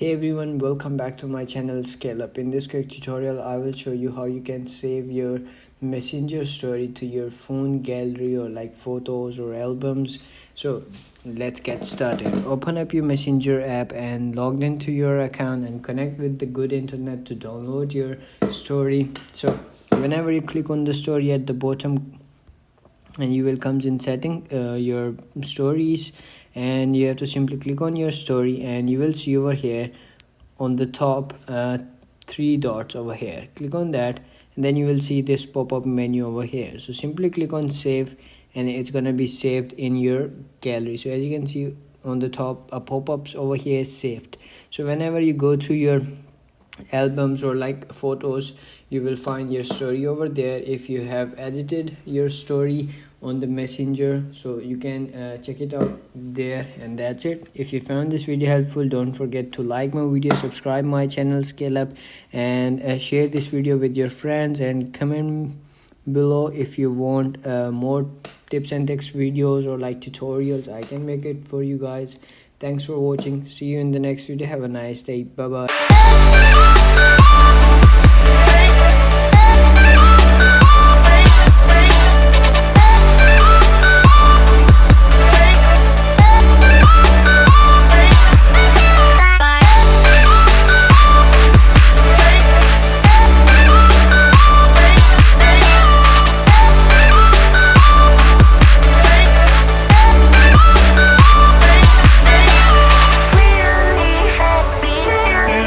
Hey everyone, welcome back to my channel Scale Up. In this quick tutorial, I will show you how you can save your messenger story to your phone gallery or like photos or albums. So let's get started. Open up your messenger app and log into your account and connect with the good internet to download your story. So whenever you click on the story at the bottom, and you will comes in setting your stories, and you have to simply click on your story, and you will see over here on the top three dots over here. Click on that, and then you will see this pop-up menu over here. So simply click on save, and it's gonna be saved in your gallery. So as you can see on the top, pop-ups over here saved. So whenever you go to your albums or like photos, you will find your story over there. If you have edited your story on the messenger, so you can check it out there. And that's it. If you found this video helpful, don't forget to like my video, subscribe my channel Scale Up, and share this video with your friends, and comment below if you want more tips and tricks videos or like tutorials. I can make it for you guys. Thanks for watching. See you in the next video. Have a nice day. Bye bye.